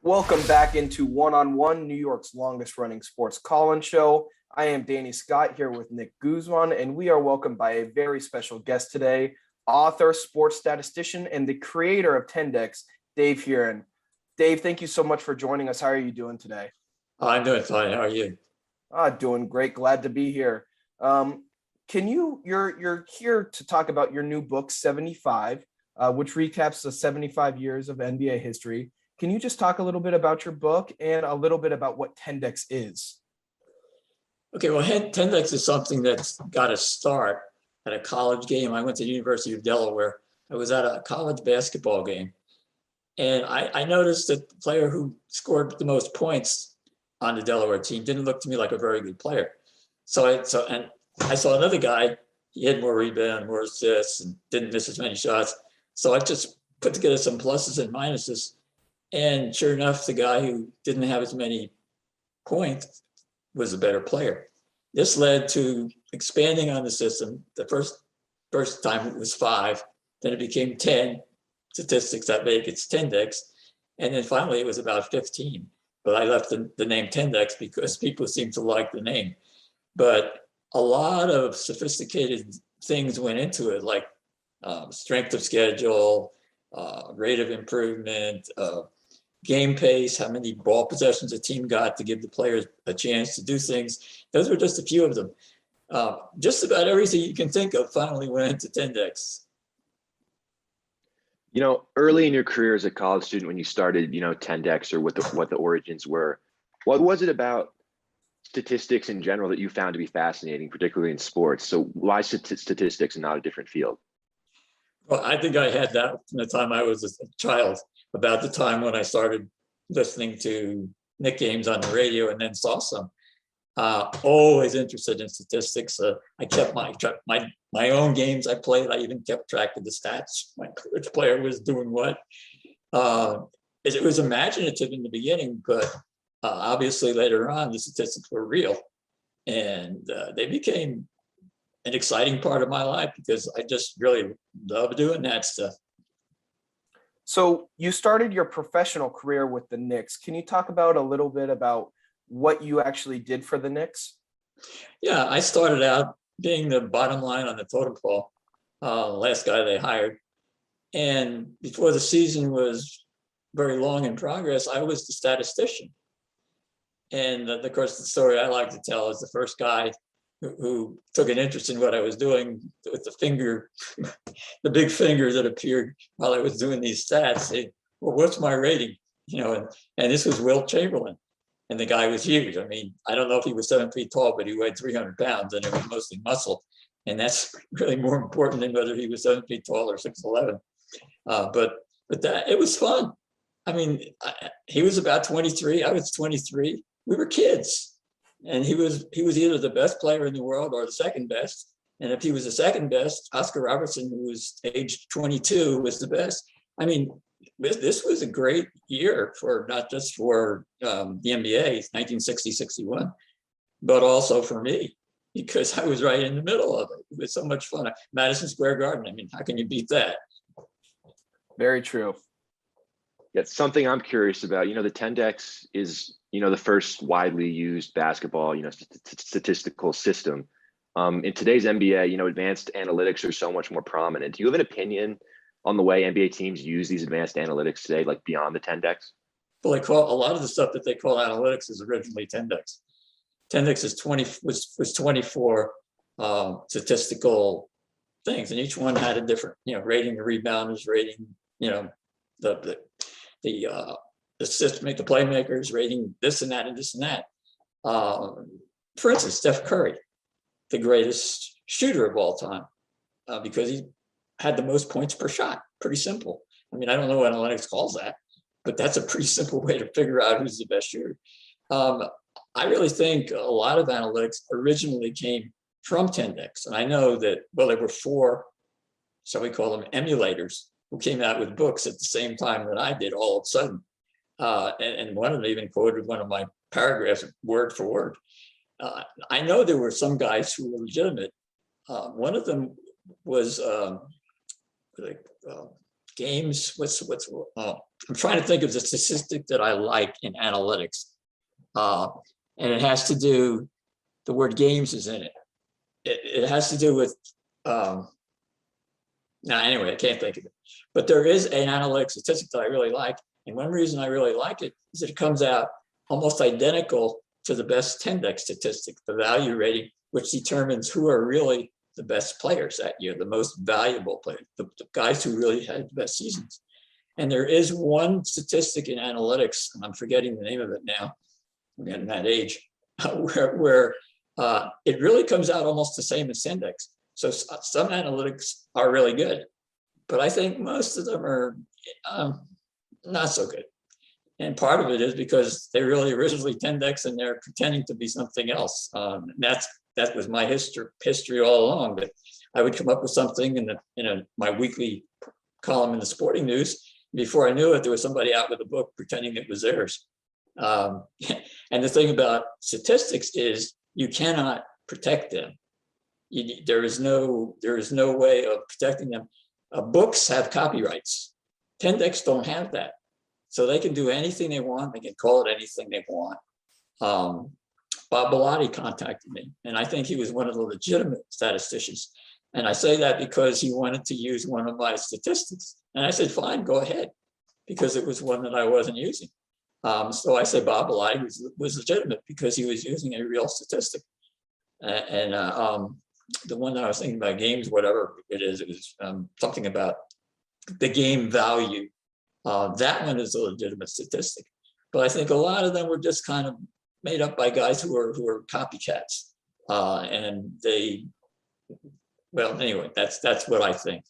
Welcome back into One on One, New York's longest running sports call-in show. I am Danny Scott here with Nick Guzman, and we are welcomed by a very special guest today, author, sports statistician, and the creator of Tendex, Dave Heeren. Dave, thank you so much for joining us. How are you doing today? I'm doing fine. How are you? Doing great. Glad to be here. You're here to talk about your new book, 75, which recaps the 75 years of NBA history. Can you just talk a little bit about your book and a little bit about what Tendex is? Okay, well, Tendex is something that's got to start at a college game. I went to the University of Delaware. I was at a college basketball game, and I noticed that the player who scored the most points on the Delaware team didn't look to me like a very good player. So I saw another guy. He had more rebounds, more assists, and didn't miss as many shots. So I just put together some pluses and minuses. And sure enough, the guy who didn't have as many points was a better player. This led to expanding on the system. The first time it was 5, then it became 10 statistics that make its Tendex. And then finally it was about 15. But I left the name Tendex because people seem to like the name. But a lot of sophisticated things went into it, like strength of schedule, rate of improvement, game pace, how many ball possessions a team got to give the players a chance to do things. Those were just a few of them. Just about everything you can think of finally went into Tendex. You know, early in your career as a college student, when you started, Tendex or what the origins were, what was it about statistics in general that you found to be fascinating, particularly in sports? So why statistics and not a different field? Well, I think I had that from the time I was a child, about the time when I started listening to Knicks games on the radio and then saw some. Always interested in statistics. I kept my own games I played. I even kept track of the stats, which player was doing what. It was imaginative in the beginning, but obviously later on the statistics were real, and they became an exciting part of my life because I just really love doing that stuff. So you started your professional career with the Knicks. Can you talk about a little bit about what you actually did for the Knicks? Yeah, I started out being the bottom line on the totem pole, last guy they hired. And before the season was very long in progress, I was the statistician. And of course, the story I like to tell is the first guy who took an interest in what I was doing with the big finger that appeared while I was doing these stats. Say, well, what's my rating? And this was Wilt Chamberlain. And the guy was huge. I mean, I don't know if he was 7 feet tall, but he weighed 300 pounds and it was mostly muscle. And that's really more important than whether he was 7 feet tall or 6'11". But that it was fun. I mean, he was about 23. I was 23. We were kids. And he was either the best player in the world or the second best. And if he was the second best, Oscar Robertson, who was age 22, was the best. I mean, this was a great year for not just for the NBA, 1960-61, but also for me, because I was right in the middle of it. It was so much fun. Madison Square Garden. I mean, how can you beat that? Very true. Yeah, something I'm curious about. The Tendex is, the first widely used basketball, statistical system. In today's NBA, advanced analytics are so much more prominent. Do you have an opinion on the way NBA teams use these advanced analytics today, like beyond the Tendex? Well, they call a lot of the stuff that they call analytics is originally Tendex. Tendex was 24 statistical things, and each one had a different, rating the rebounders, rating, the system, the playmakers, rating this and that and this and that. For instance, Steph Curry, the greatest shooter of all time, because he had the most points per shot. Pretty simple. I mean, I don't know what analytics calls that, but that's a pretty simple way to figure out who's the best shooter. I really think a lot of analytics originally came from Tendex. And I know that, well, there were 4, shall we call them emulators, who came out with books at the same time that I did all of a sudden. And one of them even quoted one of my paragraphs word for word. I know there were some guys who were legitimate. One of them was games. I'm trying to think of the statistic that I like in analytics. And it has to do, the word games is in it. It has to do with, anyway, I can't think of it. But there is an analytic statistic that I really like. And one reason I really like it is that it comes out almost identical to the best Tendex statistic, the value rating, which determines who are really the best players that year, the most valuable players, the guys who really had the best seasons. And there is one statistic in analytics, and I'm forgetting the name of it now, I'm getting that age, where it really comes out almost the same as Tendex. So some analytics are really good, but I think most of them are not so good. And part of it is because they really originally Tendex and they're pretending to be something else. That was my history all along. That I would come up with something in my weekly column in the Sporting News. Before I knew it, there was somebody out with a book pretending it was theirs. And the thing about statistics is you cannot protect them. There is no way of protecting them. Books have copyrights. Tendex don't have that. So they can do anything they want. They can call it anything they want. Bob Bellotti contacted me, and I think he was one of the legitimate statisticians. And I say that because he wanted to use one of my statistics. And I said, fine, go ahead, because it was one that I wasn't using. So I said Bob Bellotti was legitimate because he was using a real statistic. And the one that I was thinking about, games, whatever it was something about the game value. That one is a legitimate statistic. But I think a lot of them were just kind of made up by guys who are copycats. And anyway, that's what I think.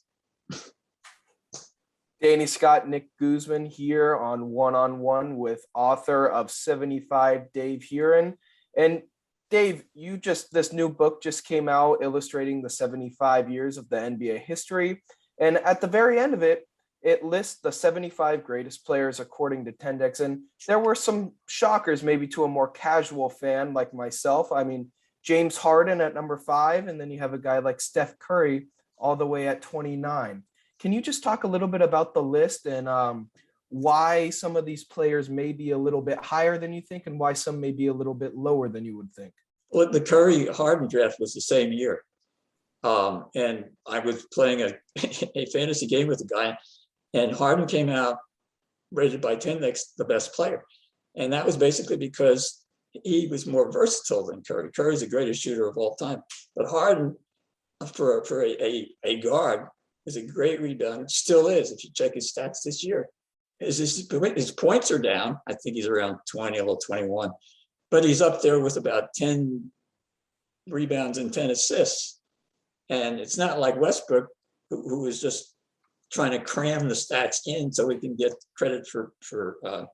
Danny Scott, Nick Guzman here on One with author of 75, Dave Heeren. And Dave, this new book just came out illustrating the 75 years of the NBA history. And at the very end of it, it lists the 75 greatest players according to Tendex. And there were some shockers maybe to a more casual fan like myself. I mean, James Harden at number 5, and then you have a guy like Steph Curry all the way at 29. Can you just talk a little bit about the list and why some of these players may be a little bit higher than you think and why some may be a little bit lower than you would think? Well, the Curry-Harden draft was the same year. And I was playing a fantasy game with a guy, and Harden came out rated by Tendex the best player. And that was basically because he was more versatile than Curry. Curry's the greatest shooter of all time. But Harden, for a guard, is a great rebounder, still is, if you check his stats this year. His points are down. I think he's around 20, a little 21. But he's up there with about 10 rebounds and 10 assists. And it's not like Westbrook, who was just trying to cram the stats in so he can get credit for the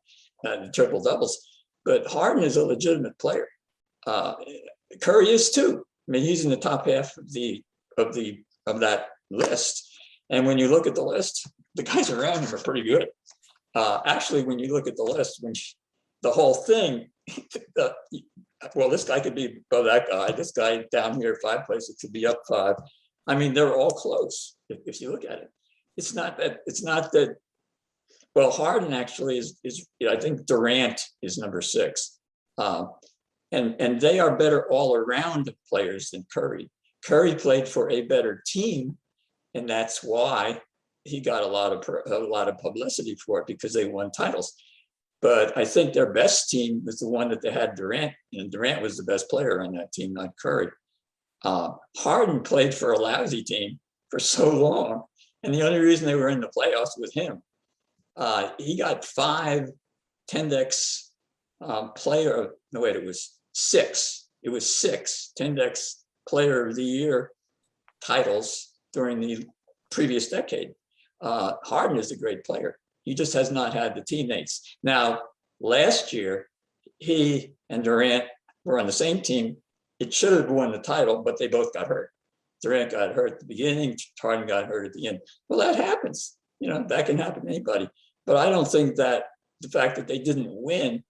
triple doubles. But Harden is a legitimate player. Curry is too. I mean, he's in the top half of that list. And when you look at the list, the guys around him are pretty good. Actually, when you look at the list, the whole thing, this guy could be above that guy. This guy down here 5 places could be up 5. I mean, they're all close if you look at it. It's not that. Well, Harden actually is I think Durant is number 6, and they are better all around players than Curry. Curry played for a better team, and that's why he got a lot of publicity for it, because they won titles. But I think their best team was the one that they had Durant, and Durant was the best player on that team, not Curry. Harden played for a lousy team for so long, and the only reason they were in the playoffs was him. He got 5 Tendex player. No, wait, it was 6. It was 6 Tendex Player of the Year titles during the previous decade. Harden is a great player. He just has not had the teammates. Now, last year, he and Durant were on the same team. It should have won the title, but they both got hurt. Durant got hurt at the beginning, Harden got hurt at the end. Well, that happens. That can happen to anybody. But I don't think that the fact that they didn't win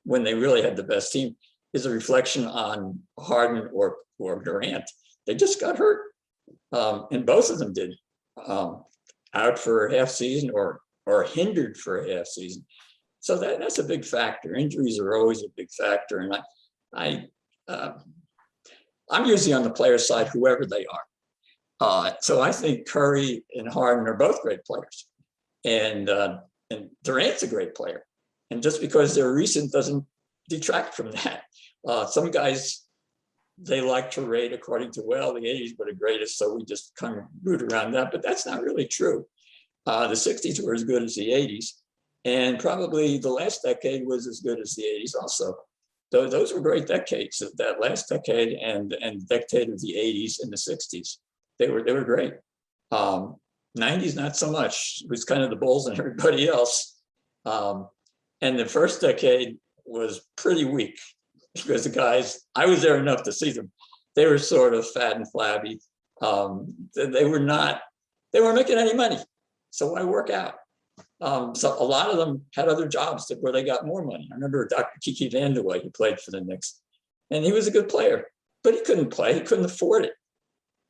when they really had the best team is a reflection on Harden or Durant. They just got hurt. And both of them did. out for a half season or hindered for a half season. So that's a big factor. Injuries are always a big factor, and I'm usually on the player side, whoever they are. So I think Curry and Harden are both great players, and Durant's a great player. And just because they're recent doesn't detract from that. Some guys, they like to rate according to, well, the 80s were the greatest, so we just kind of root around that, but that's not really true. The 60s were as good as the 80s, and probably the last decade was as good as the 80s also. Those were great decades, that last decade and the decade of the 80s and the 60s. They were great. 90s, not so much. It was kind of the Bulls and everybody else. And the first decade was pretty weak because the guys, I was there enough to see them. They were sort of fat and flabby. They weren't making any money. So why work out? So a lot of them had other jobs where they got more money. I remember Dr. Kiki Vandeweghe, he played for the Knicks, and he was a good player, but he couldn't play. He couldn't afford it.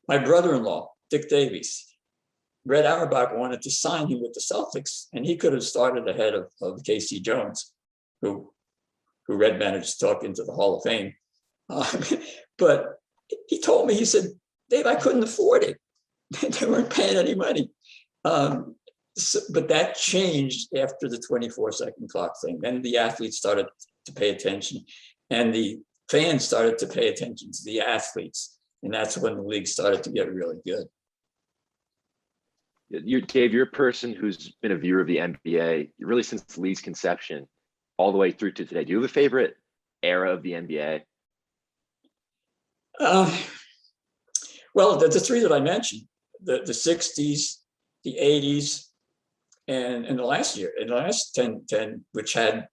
My brother-in-law, Dick Davies, Red Auerbach wanted to sign him with the Celtics, and he could have started ahead of Casey Jones, who Red managed to talk into the Hall of Fame. But he told me, he said, Dave, I couldn't afford it. They weren't paying any money. But that changed after the 24-second clock thing. Then the athletes started to pay attention, and the fans started to pay attention to the athletes. And that's when the league started to get really good. Dave, you're a person who's been a viewer of the NBA really since the league's conception all the way through to today. Do you have a favorite era of the NBA? Well, the three that I mentioned, the 60s, the 80s, and in the last 10, which had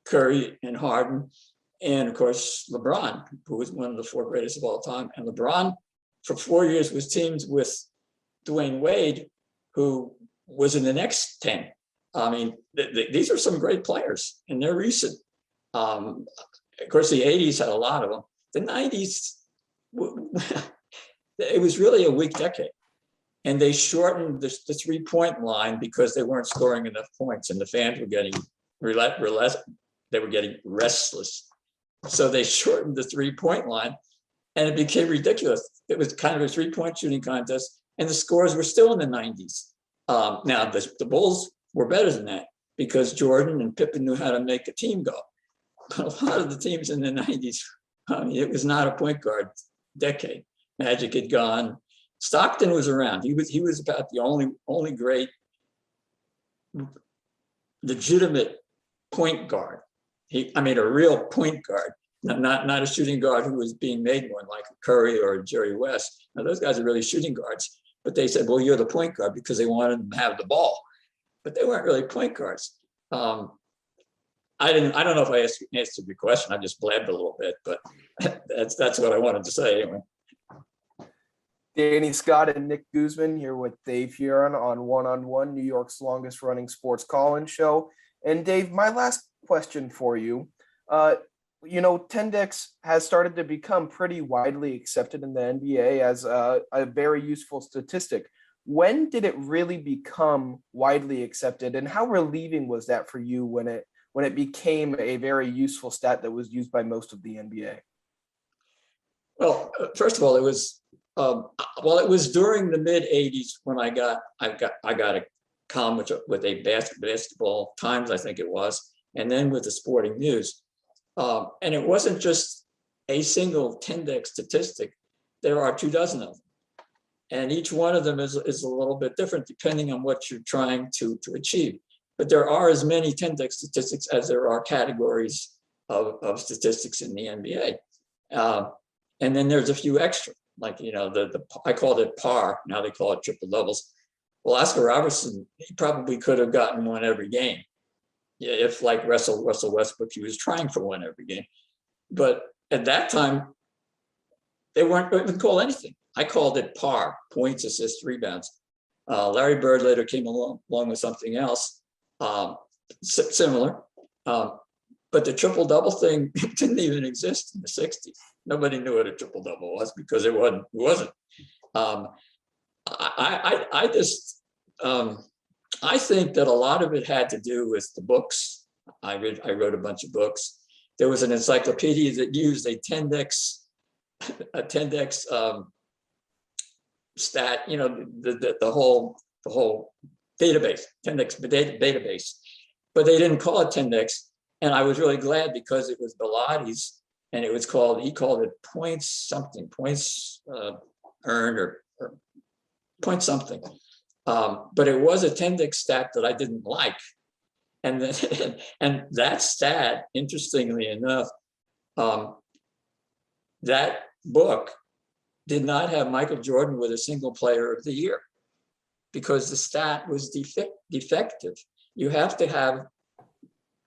Curry and Harden, and of course, LeBron, who was one of the four greatest of all time. And LeBron, for 4 years, was teamed with Dwayne Wade, who was in the next 10. I mean, these are some great players, and they're recent. Of course, the 80s had a lot of them. The 90s, it was really a weak decade. And they shortened the three-point line because they weren't scoring enough points, and the fans were getting restless. So they shortened the three-point line, and it became ridiculous. It was kind of a three-point shooting contest, and the scores were still in the 90s. Now, the Bulls were better than that because Jordan and Pippen knew how to make a team go. But a lot of the teams in the 90s, it was not a point guard decade. Magic had gone. Stockton was around. He was about the only great legitimate point guard. A real point guard, not a shooting guard who was being made one like Curry or Jerry West. Now those guys are really shooting guards, but they said, "Well, you're the point guard," because they wanted them to have the ball, but they weren't really point guards. I don't know if I answered your question. I just blabbed a little bit, but that's what I wanted to say anyway. Danny Scott and Nick Guzman here with Dave Heeren on One, New York's longest running sports call-in show. And Dave, my last question for you, Tendex has started to become pretty widely accepted in the NBA as a very useful statistic. When did it really become widely accepted, and how relieving was that for you when it became a very useful stat that was used by most of the NBA? Well, first of all, it was during the mid 80s when I got a column with a basketball Times, I think it was, and then with the Sporting News. And it wasn't just a single Tendex statistic. There are 24 of them. And each one of them is a little bit different depending on what you're trying to achieve. But there are as many Tendex statistics as there are categories of statistics in the NBA. And then there's a few extra, like, I called it par, now they call it triple doubles. Well, Oscar Robertson, he probably could have gotten one every game. Yeah, if like Russell Westbrook, he was trying for one every game. But at that time, they weren't even called anything. I called it par, points, assists, rebounds. Larry Bird later came along with something else similar. But the triple-double thing didn't even exist in the 60s. Nobody knew what a triple-double was because it wasn't. I think that a lot of it had to do with the books. I wrote a bunch of books. There was an encyclopedia that used a Tendex stat, the whole database, Tendex database, but they didn't call it Tendex. And I was really glad because it was Bellatti's, and he called it points earned or point something. But it was a Tendex stat that I didn't like. And that stat, interestingly enough, that book did not have Michael Jordan with a single player of the year because the stat was defective. You have to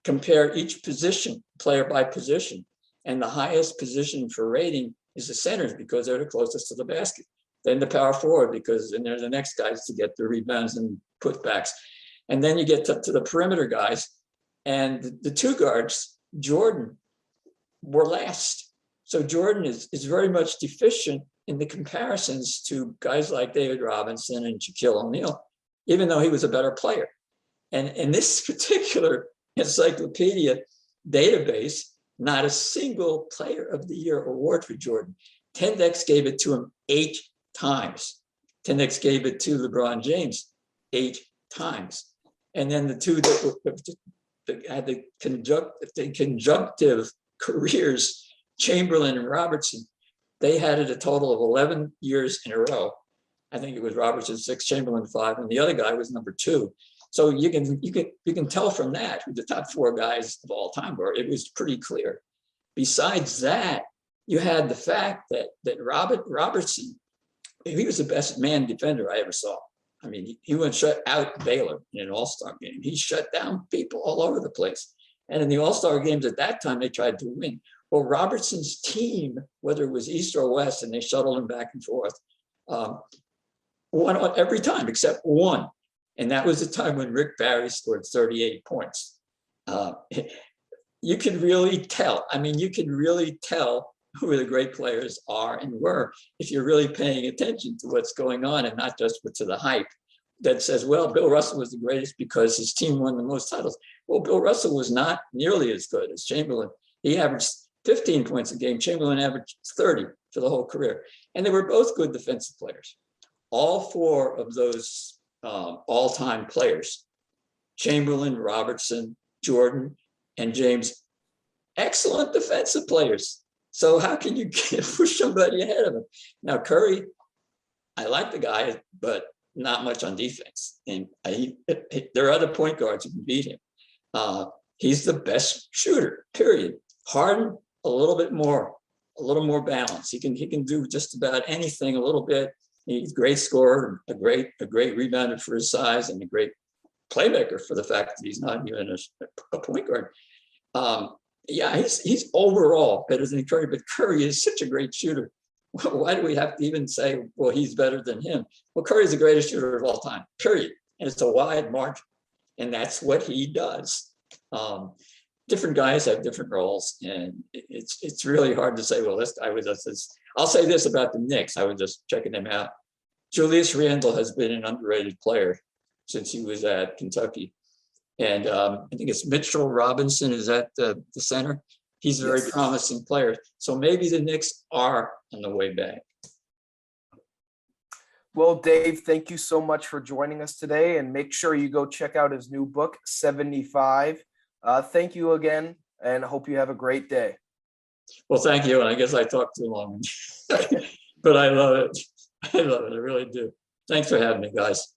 compare each position, player by position. And the highest position for rating is the centers because they're the closest to the basket. Then the power forward because then they're the next guys to get the rebounds and putbacks. And then you get to the perimeter guys. And the two guards, Jordan, were last. So Jordan is very much deficient in the comparisons to guys like David Robinson and Shaquille O'Neal, even though he was a better player. And in this particular encyclopedia database, not a single player of the year award for Jordan. Tendex gave it to him 8 times. Tendex gave it to LeBron James 8 times. And then the two that had the conjunctive careers, Chamberlain and Robertson, they had it a total of 11 years in a row. I think it was Robertson 6, Chamberlain 5, and the other guy was number 2. So you can tell from that who the top 4 guys of all time were. It was pretty clear. Besides that, you had the fact that Robertson, he was the best man defender I ever saw. I mean, he went shut out Baylor in an all-star game. He shut down people all over the place. And in the all-star games at that time, they tried to win. Well, Robertson's team, whether it was East or West, and they shuttled him back and forth, won every time except one. And that was the time when Rick Barry scored 38 points. You can really tell. I mean, you can really tell who the great players are and were if you're really paying attention to what's going on and not just to the hype that says, well, Bill Russell was the greatest because his team won the most titles. Well, Bill Russell was not nearly as good as Chamberlain. He averaged 15 points a game. Chamberlain averaged 30 for the whole career. And they were both good defensive players. All 4 of those all-time players, Chamberlain, Robertson, Jordan, and James, excellent defensive players. So how can you push somebody ahead of him? Now, Curry, I like the guy, but not much on defense. And there are other point guards who can beat him. He's the best shooter, period. Harden, a little more balance. He can do just about anything a little bit. He's a great scorer, a great rebounder for his size, and a great playmaker for the fact that he's not even a point guard. Yeah, he's overall better than Curry, but Curry is such a great shooter. Why do we have to even say, well, he's better than him? Well, Curry's the greatest shooter of all time, period. And it's a wide margin. And that's what he does. Different guys have different roles. And it's really hard to say, well, this guy was this. I'll say this about the Knicks. I was just checking them out. Julius Randle has been an underrated player since he was at Kentucky. And I think it's Mitchell Robinson is at the center. He's a very promising player. So maybe the Knicks are on the way back. Well, Dave, thank you so much for joining us today. And make sure you go check out his new book, 75. Thank you again, and hope you have a great day. Well, thank you. And I guess I talked too long. But I love it. I love it. I really do. Thanks for having me, guys.